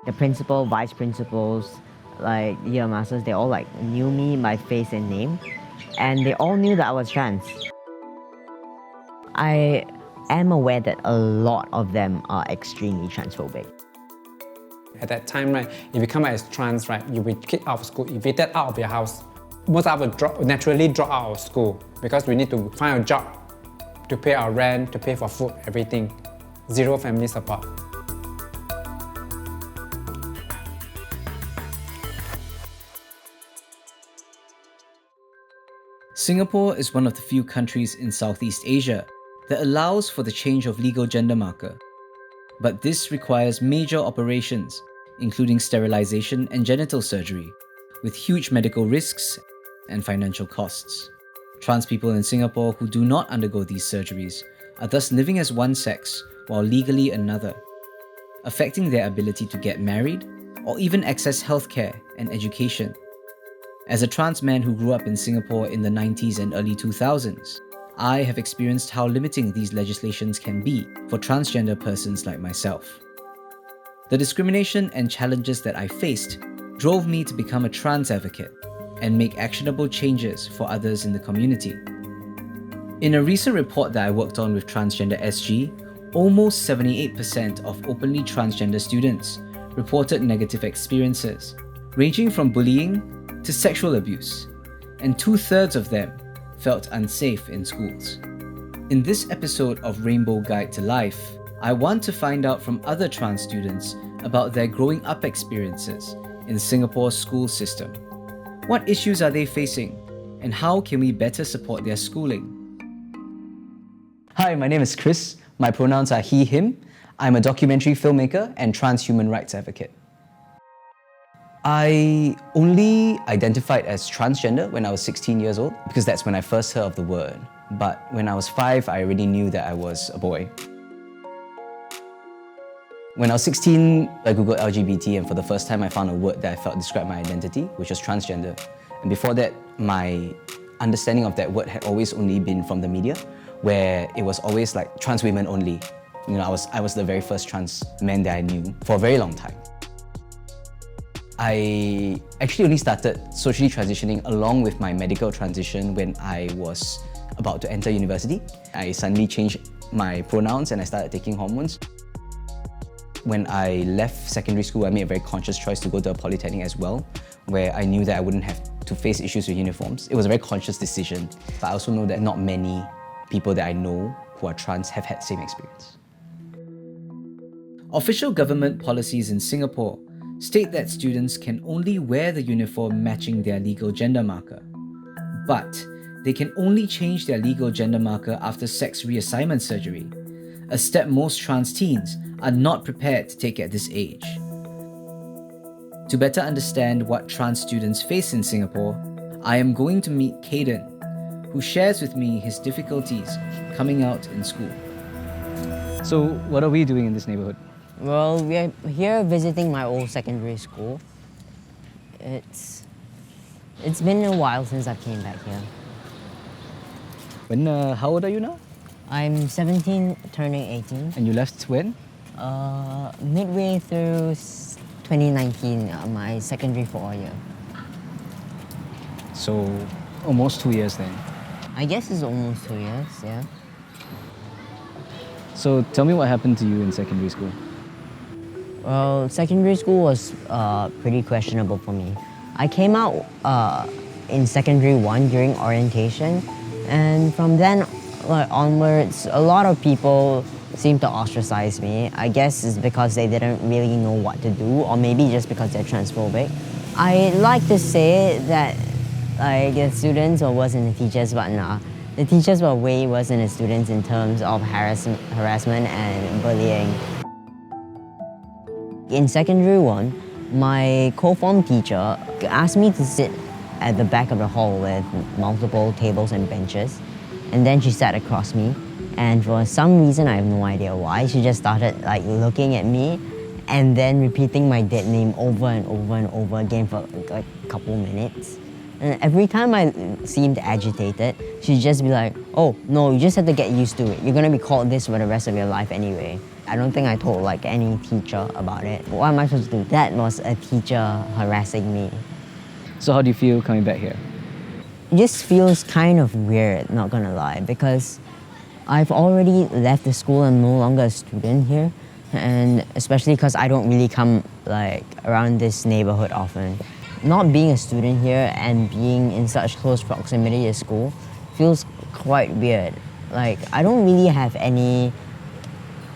The principal, vice principals, like year masters, they all like knew me by face and name, and they all knew that I was trans. I am aware that a lot of them are extremely transphobic. At that time, right, if you come out as trans, right, you'll be kicked out of school, evicted out of your house. Most of us will naturally drop out of school because we need to find a job to pay our rent, to pay for food, everything. Zero family support. Singapore is one of the few countries in Southeast Asia that allows for the change of legal gender marker. But this requires major operations, including sterilization and genital surgery, with huge medical risks and financial costs. Trans people in Singapore who do not undergo these surgeries are thus living as one sex while legally another, affecting their ability to get married or even access healthcare and education. As a trans man who grew up in Singapore in the 90s and early 2000s, I have experienced how limiting these legislations can be for transgender persons like myself. The discrimination and challenges that I faced drove me to become a trans advocate and make actionable changes for others in the community. In a recent report that I worked on with TransgenderSG, almost 78% of openly transgender students reported negative experiences, ranging from bullying to sexual abuse, and 2/3 of them felt unsafe in schools. In this episode of Rainbow Guide to Life, I want to find out from other trans students about their growing up experiences in Singapore's school system. What issues are they facing, and how can we better support their schooling? Hi, my name is Chris. My pronouns are he, him. I'm a documentary filmmaker and trans human rights advocate. I only identified as transgender when I was 16 years old because that's when I first heard of the word. But when I was 5, I already knew that I was a boy. When I was 16, I googled LGBT, and for the first time I found a word that I felt described my identity, which was transgender. And before that, my understanding of that word had always only been from the media, where it was always like trans women only. You know, I was the very first trans man that I knew for a very long time. I actually only started socially transitioning along with my medical transition when I was about to enter university. I suddenly changed my pronouns and I started taking hormones. When I left secondary school, I made a very conscious choice to go to a polytechnic as well, where I knew that I wouldn't have to face issues with uniforms. It was a very conscious decision, but I also know that not many people that I know who are trans have had the same experience. Official government policies in Singapore state that students can only wear the uniform matching their legal gender marker. But they can only change their legal gender marker after sex reassignment surgery, a step most trans teens are not prepared to take at this age. To better understand what trans students face in Singapore, I am going to meet Caden, who shares with me his difficulties coming out in school. So, what are we doing in this neighborhood? Well, we're here visiting my old secondary school. It's been a while since I came back here. How old are you now? I'm 17, turning 18. And you left when? Midway through 2019, my secondary 4 year. So, almost 2 years then. I guess it's almost 2 years, yeah. So, tell me what happened to you in secondary school. Well, secondary school was pretty questionable for me. I came out in secondary 1 during orientation, and from then onwards, a lot of people seemed to ostracize me. I guess it's because they didn't really know what to do, or maybe just because they're transphobic. I like to say that the students were worse than the teachers, but nah. The teachers were way worse than the students in terms of harassment and bullying. In secondary 1, my co-form teacher asked me to sit at the back of the hall with multiple tables and benches. And then she sat across me. And for some reason, I have no idea why, she just started looking at me and then repeating my dead name over and over and over again for a couple minutes. And every time I seemed agitated, she'd just be like, "Oh, no, you just have to get used to it. You're gonna be called this for the rest of your life anyway." I don't think I told like any teacher about it. What am I supposed to do? That was a teacher harassing me. So how do you feel coming back here? It just feels kind of weird, not gonna lie, because I've already left the school. I'm no longer a student here, and especially because I don't really come like around this neighborhood often. Not being a student here and being in such close proximity to school feels quite weird. Like I don't really have any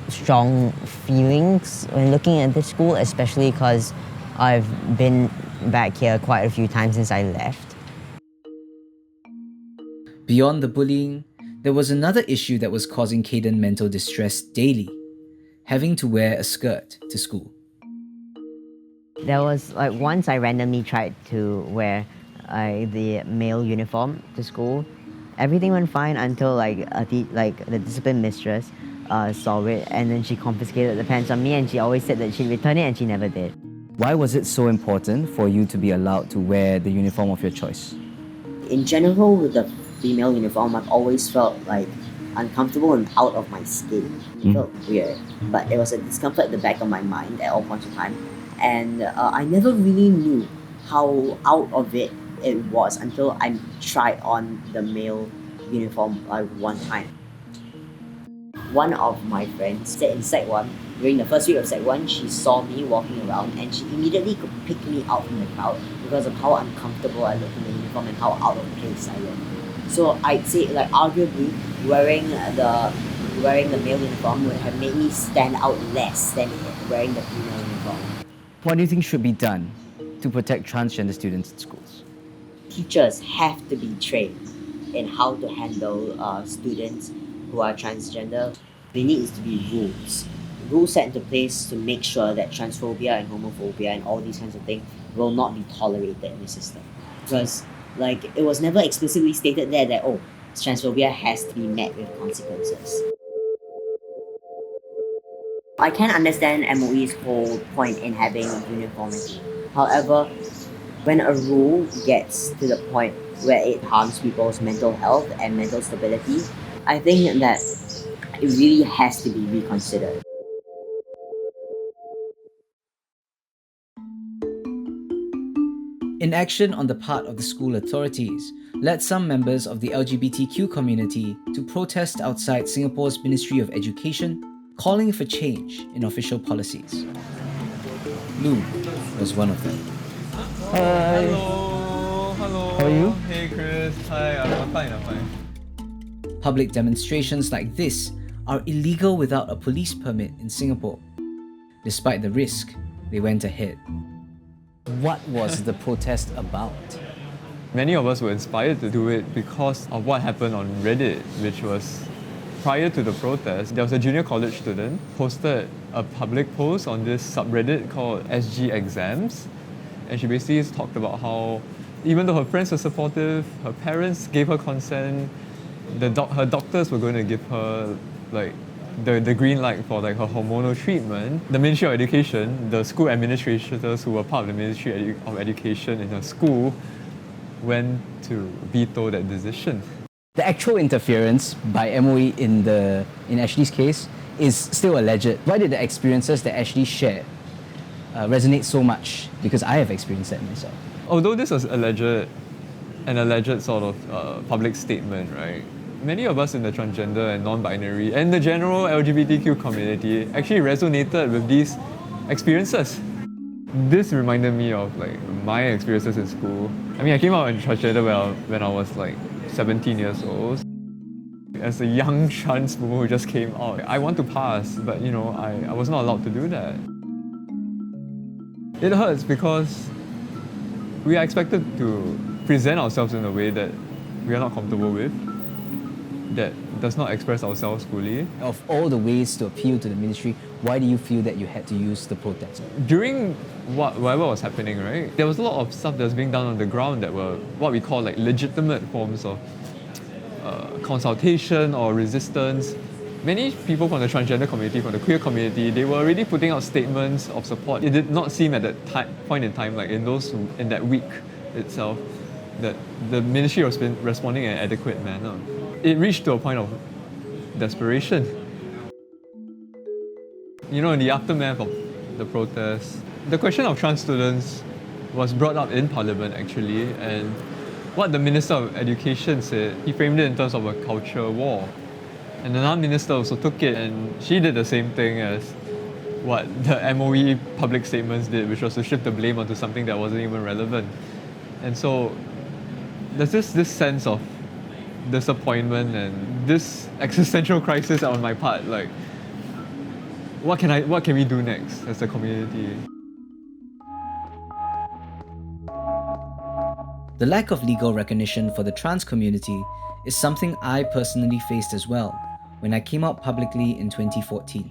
strong feelings when looking at this school, especially because I've been back here quite a few times since I left. Beyond the bullying, there was another issue that was causing Caden mental distress daily: having to wear a skirt to school. There was like once I randomly tried to wear the male uniform to school. Everything went fine until like the discipline mistress saw it, and then she confiscated the pants on me, and she always said that she'd return it, and she never did. Why was it so important for you to be allowed to wear the uniform of your choice? In general, with the female uniform, I've always felt like uncomfortable and out of my skin. It felt weird, but there was a discomfort at the back of my mind at all points of time, and I never really knew how out of it was until I tried on the male uniform one time. One of my friends said in Sec 1, during the first week of Sec 1, she saw me walking around and she immediately could pick me out from the crowd because of how uncomfortable I looked in the uniform and how out of place I looked. So I'd say, like, arguably, wearing the male uniform would have made me stand out less than wearing the female uniform. What do you think should be done to protect transgender students in schools? Teachers have to be trained in how to handle students who are transgender. There needs to be rules set into place to make sure that transphobia and homophobia and all these kinds of things will not be tolerated in the system. Because like it was never explicitly stated there that transphobia has to be met with consequences. I can understand MOE's whole point in having uniformity. However, when a rule gets to the point where it harms people's mental health and mental stability, I think that it really has to be reconsidered. Inaction on the part of the school authorities led some members of the LGBTQ community to protest outside Singapore's Ministry of Education, calling for change in official policies. Lou was one of them. Hi. Hello. How are you? Hey Chris. Hi. I'm fine. Public demonstrations like this are illegal without a police permit in Singapore. Despite the risk, they went ahead. What was the protest about? Many of us were inspired to do it because of what happened on Reddit, which was prior to the protest. There was a junior college student posted a public post on this subreddit called SG Exams, and she basically talked about how even though her friends were supportive, her parents gave her consent, her doctors were going to give her like the green light for like her hormonal treatment. The Ministry of Education, the school administrators who were part of the Ministry of Education in her school went to veto that decision. The actual interference by MOE in Ashley's case is still alleged. Why did the experiences that Ashley shared resonate so much? Because I have experienced that myself. Although this was an alleged sort of public statement, right? Many of us in the transgender and non-binary and the general LGBTQ community actually resonated with these experiences. This reminded me of like my experiences in school. I mean, I came out in transgender when I was like 17 years old. As a young trans woman who just came out, I want to pass, but you know, I was not allowed to do that. It hurts because we are expected to present ourselves in a way that we are not comfortable with, that does not express ourselves fully. Of all the ways to appeal to the ministry, why do you feel that you had to use the protest? During whatever was happening, right, there was a lot of stuff that was being done on the ground that were what we call like legitimate forms of consultation or resistance. Many people from the transgender community, from the queer community, they were already putting out statements of support. It did not seem at that point in time, like in that week itself, that the ministry was responding in an adequate manner. It reached to a point of desperation. You know, in the aftermath of the protests, the question of trans students was brought up in Parliament actually, and what the Minister of Education said, he framed it in terms of a culture war. And another minister also took it and she did the same thing as what the MOE public statements did, which was to shift the blame onto something that wasn't even relevant. And so there's this sense of disappointment and this existential crisis on my part, like what can we do next as a community? The lack of legal recognition for the trans community is something I personally faced as well when I came out publicly in 2014.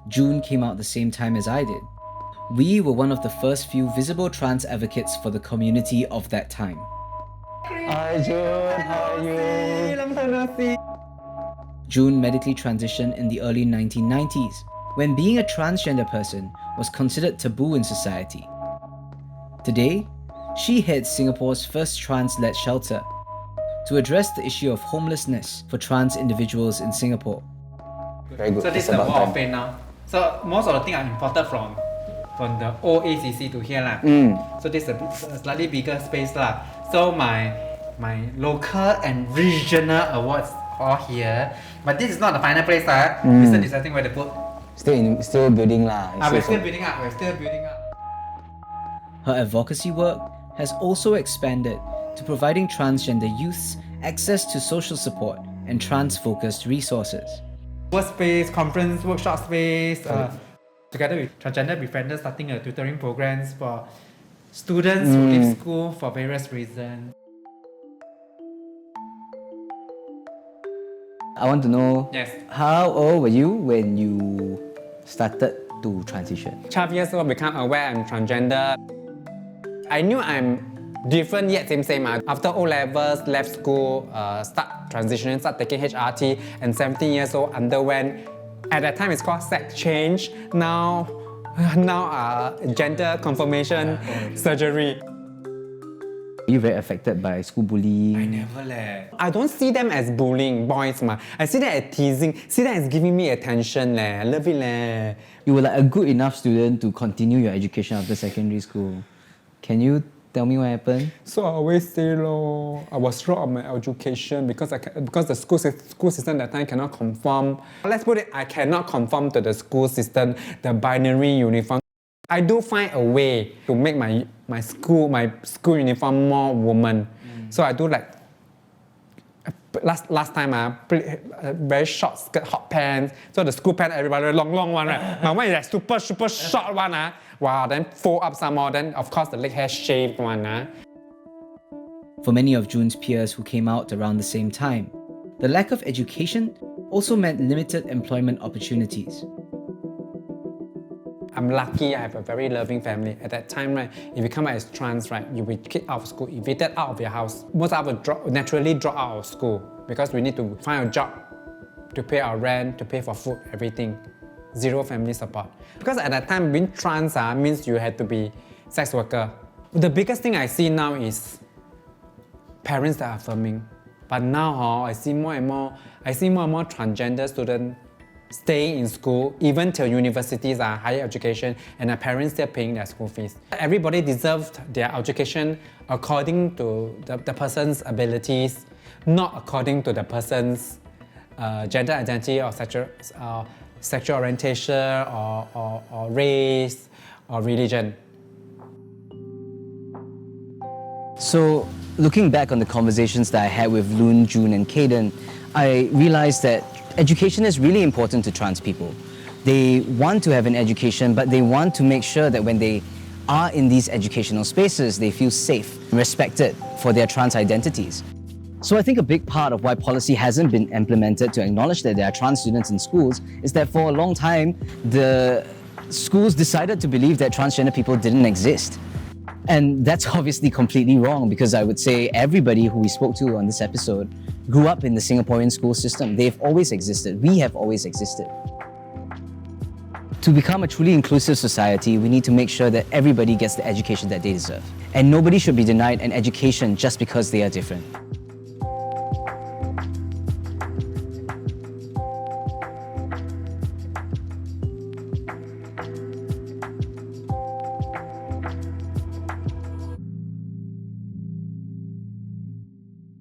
June came out the same time as I did. We were one of the first few visible trans advocates for the community of that time. Hi June, how are you? Long time no see. June medically transitioned in the early 1990s, when being a transgender person was considered taboo in society. Today, she heads Singapore's first trans-led shelter to address the issue of homelessness for trans individuals in Singapore. Very good. So this is the wall of pain now. So most of the things are imported from the old ACC to here lah. So this is a slightly bigger space lah. So my local and regional awards all here, but this is not the final place lah. We're still deciding where to put. Still building lah. We're still building up. Her advocacy work has also expanded to providing transgender youths access to social support and trans-focused resources. Workspace, conference, workshop space, together with Transgender Befrienders, starting a tutoring programs for students who leave school for various reasons. I want to know, Yes. how old were you when you started to transition? 12 years old, become aware I'm transgender. I knew I'm different yet same. After O levels, left school, start transitioning, start taking HRT, and 17 years old underwent. At that time, it's called sex change. Now, gender confirmation surgery. Are you very affected by school bullying? Never leh. I don't see them as bullying boys ma. I see them as teasing. See them as giving me attention leh. I love it leh. You were like a good enough student to continue your education after secondary school. Can you tell me what happened? So I always say lor, I was short of my education because the school system that time cannot conform. Let's put it, I cannot conform to the school system, the binary uniform. I do find a way to make my school uniform more woman. So I do like last time very short skirt, hot pants. So the school pants everybody long one right. My one is like super short one Wow, then fold up some more. Then of course the leg hair shaved one For many of June's peers who came out around the same time, the lack of education also meant limited employment opportunities. I'm lucky I have a very loving family. At that time, right, if you come out as trans, right, you'll be kicked out of school, evicted out of your house. Most of us naturally drop out of school because we need to find a job to pay our rent, to pay for food, everything. Zero family support. Because at that time, being trans means you had to be sex worker. The biggest thing I see now is parents that are affirming. But now I see more and more transgender students staying in school, even till universities are higher education, and their parents still paying their school fees. Everybody deserved their education according to the person's abilities, not according to the person's gender identity or sexual orientation or race or religion. So, looking back on the conversations that I had with Loon, June and Caden, I realized that education is really important to trans people. They want to have an education, but they want to make sure that when they are in these educational spaces, they feel safe and respected for their trans identities. So I think a big part of why policy hasn't been implemented to acknowledge that there are trans students in schools is that for a long time, the schools decided to believe that transgender people didn't exist. And that's obviously completely wrong, because I would say everybody who we spoke to on this episode grew up in the Singaporean school system. They've always existed. We have always existed. To become a truly inclusive society, we need to make sure that everybody gets the education that they deserve. And nobody should be denied an education just because they are different.